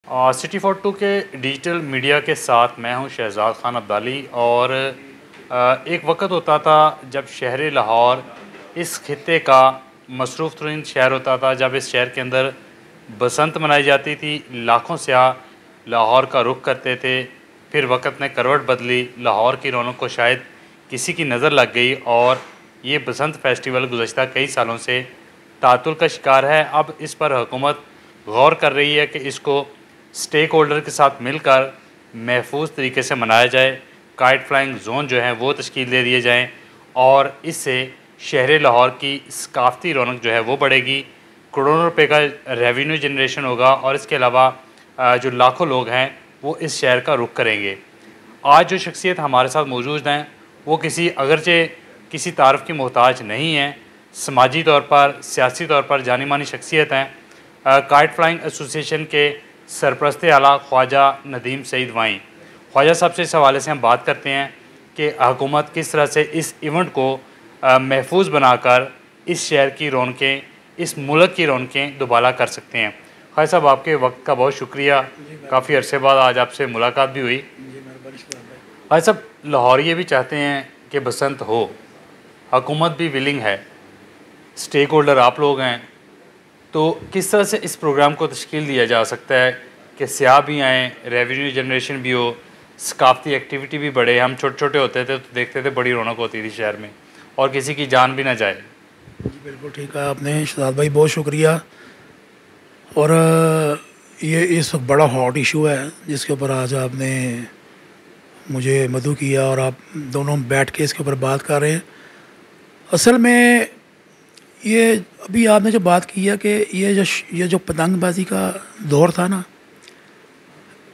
City 42 के digital media के साथ मैं हूं शहजाद खान अब्दाली। और एक वक्त होता था जब शहर लाहौर इस खित्ते का मसरूफ़ तरीन शहर होता था, जब इस शहर के अंदर बसंत मनाई जाती थी। लाखों सयाह लाहौर का रुख करते थे। फिर वक्त ने करवट बदली, लाहौर की रौनक को शायद किसी की नज़र लग गई और ये बसंत फेस्टिवल गुज़श्ता कई सालों से तातुल का शिकार है। अब इस पर हुकूमत गौर कर रही है कि इसको स्टेक होल्डर के साथ मिलकर महफूज तरीके से मनाया जाए। काइट फ्लाइंग जोन जो है वो तश्कील दे दिए जाएँ और इससे शहर लाहौर की सकाफ़ती रौनक जो है वो बढ़ेगी। करोड़ों रुपए का रेवेन्यू जनरेशन होगा और इसके अलावा जो लाखों लोग हैं वो इस शहर का रुख करेंगे। आज जो शख्सियत हमारे साथ मौजूद हैं वो अगरचे किसी तारफ़ की मोहताज नहीं हैं, समाजी तौर पर, सियासी तौर पर जानी मानी शख्सियत हैं। काइट फ्लाइंग एसोसिएशन के सरपरस्त आला ख्वाजा नदीम सईद वाई। ख्वाजा साहब से इस हवाले से हम बात करते हैं कि हुकूमत किस तरह से इस इवेंट को महफूज बनाकर इस शहर की रौनकें, इस मुल्क की रौनकें दोबारा कर सकते हैं। ख्वाजा साहब, आपके वक्त का बहुत शुक्रिया। काफ़ी अरसे बाद आज आपसे मुलाकात भी हुई। ख्वाजा साहब, लाहौर ये भी चाहते हैं कि बसंत हो, हुकूमत भी विलिंग है, स्टेक होल्डर आप लोग हैं, तो किस तरह से इस प्रोग्राम को तश्कील दिया जा सकता है कि सियाह भी आएँ, रेवेन्यू जनरेशन भी हो, सकाफ़ती एक्टिविटी भी बढ़े। हम छोटे छोटे होते थे तो देखते थे बड़ी रौनक होती थी शहर में और किसी की जान भी ना जाए। जी बिल्कुल ठीक है आपने शहजाद भाई, बहुत शुक्रिया। और ये इस वक्त बड़ा हॉट इशू है जिसके ऊपर आज आपने मुझे मदऊ किया और आप दोनों बैठ के इसके ऊपर बात कर रहे हैं। असल में ये अभी आपने जो बात की है कि ये जो पतंगबाजी का दौर था ना,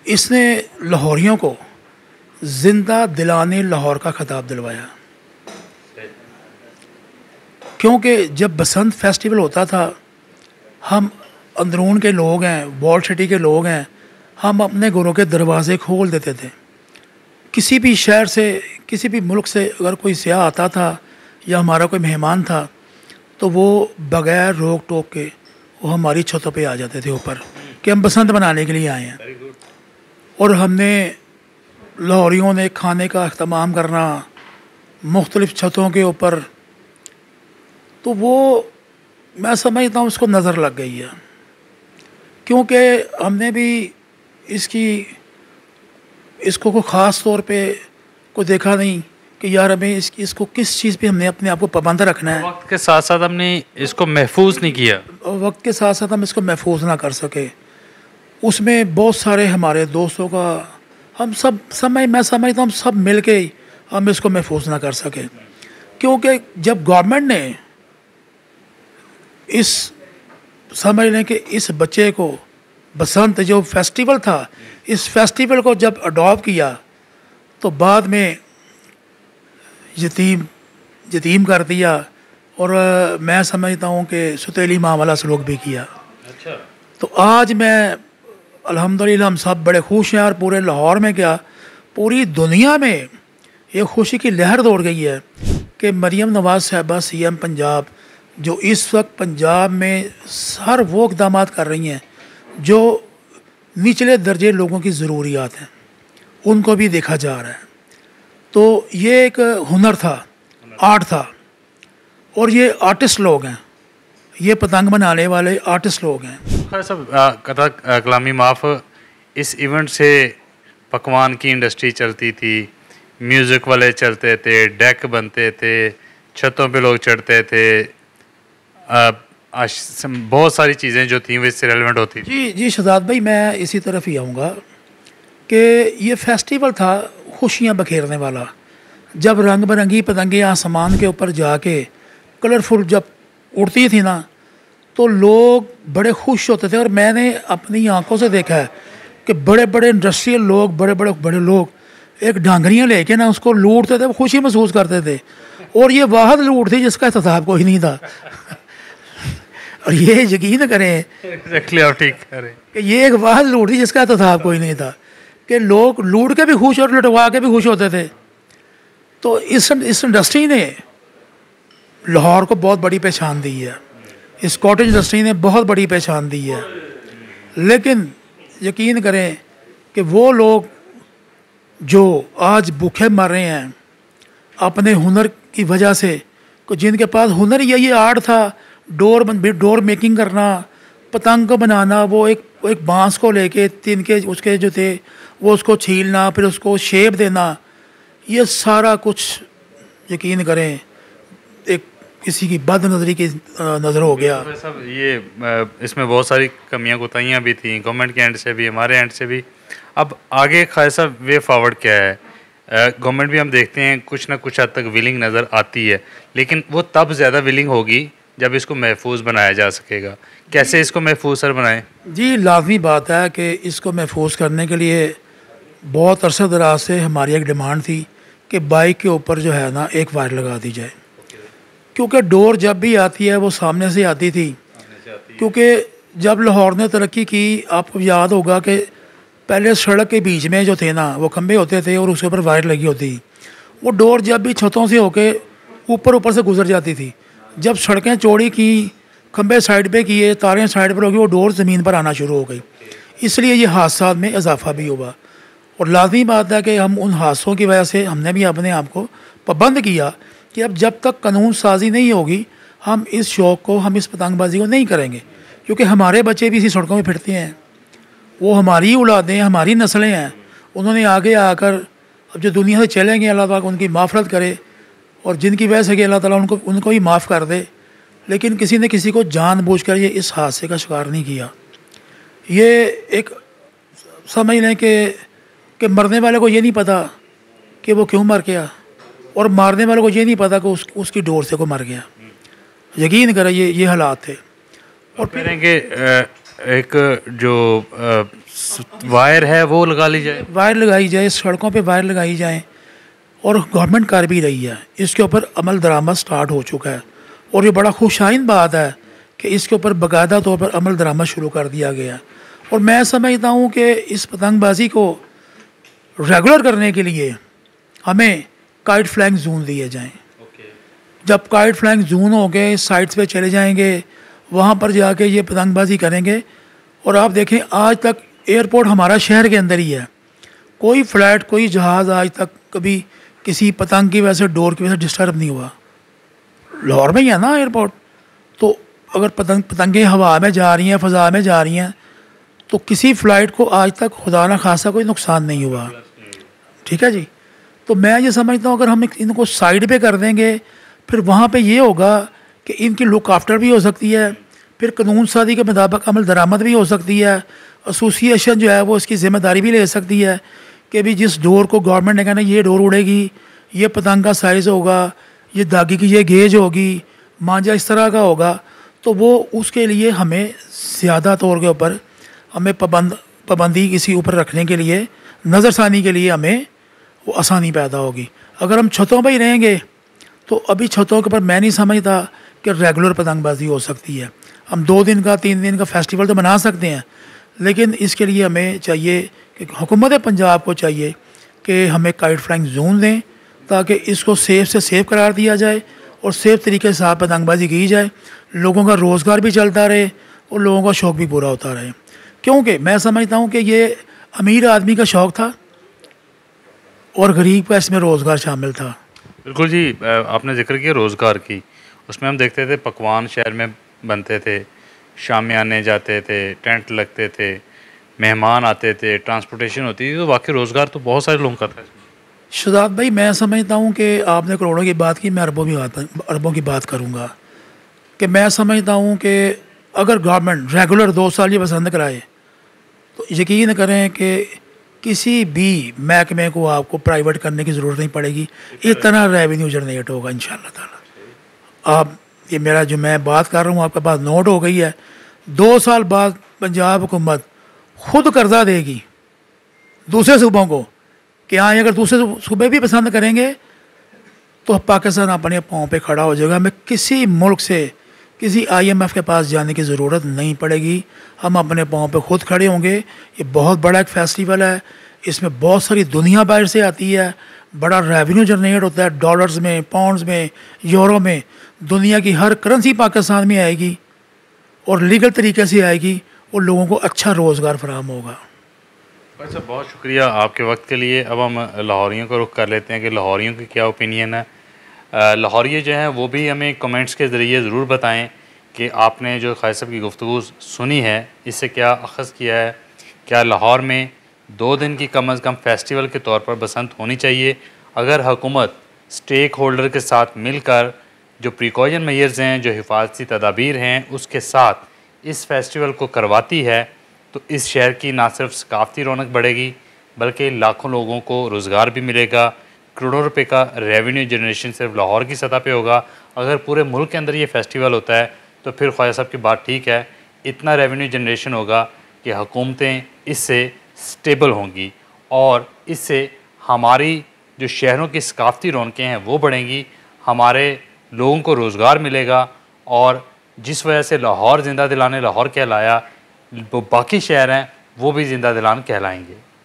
इसने लाहौरियों को ज़िंदा दिलाने लाहौर का खिताब दिलवाया। क्योंकि जब बसंत फेस्टिवल होता था, हम अंदरून के लोग हैं, वॉल सिटी के लोग हैं, हम अपने घरों के दरवाज़े खोल देते थे। किसी भी शहर से, किसी भी मुल्क से अगर कोई सियाह आता था या हमारा कोई मेहमान था तो वो बग़ैर रोक टोक के वो हमारी छतों पे आ जाते थे ऊपर कि हम बसंत मनाने के लिए आए हैं। और हमने लाहौरियों ने खाने का अहतमाम करना मुख्तलिफ़ छतों के ऊपर, तो वो मैं समझता हूँ उसको नज़र लग गई है। क्योंकि हमने भी इसको कोई ख़ास तौर पे कोई देखा नहीं कि यार हमें इसको किस चीज़ पे हमने अपने आप को पाबंद रखना है। वक्त के साथ साथ हमने इसको महफूज नहीं किया, वक्त के साथ साथ हम इसको महफूज ना कर सके। उसमें बहुत सारे हमारे दोस्तों का मैं समझता हूँ हम सब मिल के हम इसको महफूज ना कर सके। क्योंकि जब गवर्नमेंट ने समझ लें कि इस बच्चे को बसंत जो फेस्टिवल था, इस फेस्टिवल को जब अडॉप्ट किया तो बाद में यतीम कर दिया और मैं समझता हूँ कि सुतेली माँ वाला सलूक भी किया। अच्छा। तो आज मैं अल्हम्दुलिल्लाह हम सब बड़े खुश हैं और पूरे लाहौर में क्या पूरी दुनिया में ये खुशी की लहर दौड़ गई है कि मरीम नवाज़ साहिबा CM पंजाब जो इस वक्त पंजाब में हर वो इक़दाम कर रही हैं जो निचले दर्जे लोगों की ज़रूरियात हैं, उनको भी देखा जा रहा है। तो ये एक हुनर था, आर्ट था, और ये आर्टिस्ट लोग हैं, ये पतंग बनाने वाले आर्टिस्ट लोग हैं। खैर सब कथा कलामी माफ़, इस इवेंट से पकवान की इंडस्ट्री चलती थी, म्यूज़िक वाले चलते थे, डेक बनते थे, छतों पे लोग चढ़ते थे, बहुत सारी चीज़ें जो थी वो इससे रेलेवेंट होती थी। जी शहजाद भाई, मैं इसी तरफ ही आऊँगा कि ये फेस्टिवल था खुशियाँ बखेरने वाला। जब रंग बिरंगी पतंगे आसमान के ऊपर जाके कलरफुल जब उड़ती थी ना तो लोग बड़े खुश होते थे। और मैंने अपनी आंखों से देखा है कि बड़े बड़े इंडस्ट्रियल लोग, बड़े लोग एक डांगरियाँ लेके ना उसको लूटते थे, वो खुशी महसूस करते थे। और ये वाहद लूट थी जिसका एहतसाब कोई नहीं था। और ये यकीन करें कि ये एक वाहद लूट थी जिसका एहतसाब कोई नहीं था कि लोग लूट के भी खुश और लुटवा के भी खुश होते थे। तो इस इंडस्ट्री ने लाहौर को बहुत बड़ी पहचान दी है, इस कॉटेज इंडस्ट्री ने बहुत बड़ी पहचान दी है। लेकिन यकीन करें कि वो लोग जो आज भूखे मर रहे हैं अपने हुनर की वजह से, को जिनके पास हुनर ये आर्ट था, डोर मेकिंग करना, पतंग को बनाना, वो एक बांस को लेके तिनके उसके जो थे वो उसको छीलना, फिर उसको शेप देना, ये सारा कुछ यकीन करें एक किसी की बद नज़री की नज़र हो गया। सब ये इसमें बहुत सारी कमियां कोताहियां भी थी, गवर्नमेंट के एंड से भी, हमारे एंड से भी। अब आगे खासा वे फॉरवर्ड क्या है? गवर्नमेंट भी हम देखते हैं कुछ ना कुछ हद तक विलिंग नज़र आती है, लेकिन वो तब ज़्यादा विलिंग होगी जब इसको महफूज बनाया जा सकेगा। कैसे इसको महफूज सर बनाएं? जी, लाजमी बात है कि इसको महफूज करने के लिए बहुत अरसा दराज से हमारी एक डिमांड थी कि बाइक के ऊपर जो है ना एक वायर लगा दी जाए, क्योंकि डोर जब भी आती है वो सामने से आती थी। क्योंकि जब लाहौर ने तरक्की की, आपको याद होगा कि पहले सड़क के बीच में जो थे ना वो खंभे होते थे और उसके ऊपर वायर लगी होती थी। वो डोर जब भी छतों से होके ऊपर से गुजर जाती थी। जब सड़कें चौड़ी की, खंभे साइड पे किए, तारें साइड पर हो गई, वो डोर ज़मीन पर आना शुरू हो गई। इसलिए ये हादसा में इजाफा भी हुआ। और लाजमी बात है कि हम उन हादसों की वजह से हमने भी अपने आप को पाबंद किया कि अब जब तक कानून साजी नहीं होगी हम इस शौक़ को, हम इस पतंगबाजी को नहीं करेंगे। क्योंकि हमारे बच्चे भी इसी सड़कों में फिरते हैं, वो हमारी औलादें, हमारी नस्लें हैं। उन्होंने आगे आकर अब जो दुनिया से चलेंगे, अल्लाह ताला उनकी माफ़रत करे, और जिनकी वजह से कि अल्लाह ताला उनको ही माफ़ कर दे। लेकिन किसी ने किसी को जानबूझकर ये इस हादसे का शिकार नहीं किया। ये एक समझ लें कि मरने वाले को ये नहीं पता कि वो क्यों मर गया, और मारने वाले को ये नहीं पता कि उसकी डोर से को मर गया। यकीन करें ये हालात थे। और फिर एक जो वायर है वो लगा ली जाए, वायर लगाई जाए, सड़कों पे वायर लगाई जाए, और गवर्नमेंट कर भी रही है। इसके ऊपर अमल दरामद स्टार्ट हो चुका है, और ये बड़ा खुशाइन बात है कि इसके ऊपर बाकायदा तौर पर अमल दरामद शुरू कर दिया गया। और मैं समझता हूँ कि इस पतंगबाजी को रेगुलर करने के लिए हमें काइट फ्लाइंग जोन दिए जाएं। जब काइट फ्लाइंग जोन हो गए, साइट्स पे चले जाएंगे, वहाँ पर जाके ये पतंगबाजी करेंगे। और आप देखें आज तक एयरपोर्ट हमारा शहर के अंदर ही है, कोई फ़्लाइट, कोई जहाज़ आज तक कभी किसी पतंग की वजह से, डोर की वजह से डिस्टर्ब नहीं हुआ। लाहौर में ही है ना एयरपोर्ट, तो अगर पतंगें हवा में जा रही हैं, फ़ज़ा में जा रही हैं, तो किसी फ़्लाइट को आज तक खुदा न खासा कोई नुकसान नहीं हुआ। ठीक है जी। तो मैं ये समझता हूँ अगर हम इनको साइड पे कर देंगे, फिर वहाँ पे ये होगा कि इनकी लुक आफ्टर भी हो सकती है, फिर कानून साजी के मुताबिक अमल दरामद भी हो सकती है। एसोसिएशन जो है वो इसकी ज़िम्मेदारी भी ले सकती है कि भी जिस डोर को गवर्नमेंट ने कहना ये डोर उड़ेगी, ये पतंग का साइज़ होगा, ये धागे की ये गेज होगी, मांझा इस तरह का होगा, तो वो उसके लिए हमें ज़्यादा तौर के ऊपर हमें पाबंदी किसी ऊपर रखने के लिए, नज़रसानी के लिए हमें वो आसानी पैदा होगी। अगर हम छतों पर ही रहेंगे तो अभी छतों के ऊपर मैं नहीं समझता कि रेगुलर पतंगबाजी हो सकती है। हम 2 दिन का 3 दिन का फेस्टिवल तो मना सकते हैं, लेकिन इसके लिए हमें चाहिए कि हुकूमत पंजाब को चाहिए कि हमें काइट फ्लाइंग जोन दें, ताकि इसको सेफ से सेफ करार दिया जाए और सेफ तरीके से साथ पतंगबाजी की जाए, लोगों का रोज़गार भी चलता रहे और लोगों का शौक़ भी पूरा होता रहे। क्योंकि मैं समझता हूँ कि ये अमीर आदमी का शौक़ था और गरीब का इसमें रोज़गार शामिल था। बिल्कुल जी, आपने जिक्र किया रोज़गार की, उसमें हम देखते थे पकवान शहर में बनते थे, शामियाने जाते थे, टेंट लगते थे, मेहमान आते थे, ट्रांसपोर्टेशन होती थी, तो वाकई रोज़गार तो बहुत सारे लोगों का था। शहजाद भाई, मैं समझता हूँ कि आपने करोड़ों की बात की, मैं अरबों की बात करूँगा। कि मैं समझता हूँ कि अगर गवर्नमेंट रेगुलर 2 साल ये पसंद कराए तो यकीन करें कि किसी भी महकमे को आपको प्राइवेट करने की ज़रूरत नहीं पड़ेगी, इतना रेवेन्यू जनरेट होगा इंशाअल्लाह ताला। आप ये मेरा जो मैं बात कर रहा हूँ आपके पास नोट हो गई है। 2 साल बाद पंजाब हुकूमत खुद कर्जा देगी दूसरे सूबों को कि हाँ, अगर दूसरे सूबे भी पसंद करेंगे तो पाकिस्तान अपने पाँव पे खड़ा हो जाएगा। हमें किसी मुल्क से, किसी IMF के पास जाने की ज़रूरत नहीं पड़ेगी, हम अपने पाँव पे खुद खड़े होंगे। ये बहुत बड़ा एक फेस्टिवल है, इसमें बहुत सारी दुनिया बाहर से आती है, बड़ा रेवेन्यू जनरेट होता है, डॉलर्स में, पाउंड्स में, यूरो में, दुनिया की हर करेंसी पाकिस्तान में आएगी और लीगल तरीके से आएगी और लोगों को अच्छा रोज़गार फराहम होगा। भाई साहब बहुत शुक्रिया आपके वक्त के लिए। अब हम लाहौरियों को रुख कर लेते हैं कि लाहौरियों की क्या ओपिनियन है। लाहौरी जो हैं वो भी हमें कमेंट्स के ज़रिए ज़रूर बताएं कि आपने जो क़ायद साहब की गुफ्तगू सुनी है इससे क्या अख़ज़ किया है। क्या लाहौर में 2 दिन की कम अज़ कम फेस्टिवल के तौर पर बसंत होनी चाहिए? अगर हुकूमत स्टेक होल्डर के साथ मिलकर जो प्रिकॉशन मेजर्स हैं, जो हिफाजती तदाबीर हैं, उसके साथ इस फेस्टिवल को करवाती है तो इस शहर की ना सिर्फ सकाफ़ती रौनक बढ़ेगी बल्कि लाखों लोगों को रोज़गार भी मिलेगा। करोड़ों रुपए का रेवेन्यू जनरेशन सिर्फ लाहौर की सतह पे होगा। अगर पूरे मुल्क के अंदर ये फेस्टिवल होता है तो फिर ख्वाजा साहब की बात ठीक है, इतना रेवेन्यू जनरेशन होगा कि हुकूमतें इससे स्टेबल होंगी और इससे हमारी जो शहरों की सकाफ़ती रौनकें हैं वो बढ़ेंगी, हमारे लोगों को रोज़गार मिलेगा और जिस वजह से लाहौर ज़िंदा दिलाने लाहौर कहलाया, वो बाकी शहर हैं वो भी ज़िंदा दिलान कहलाएंगे।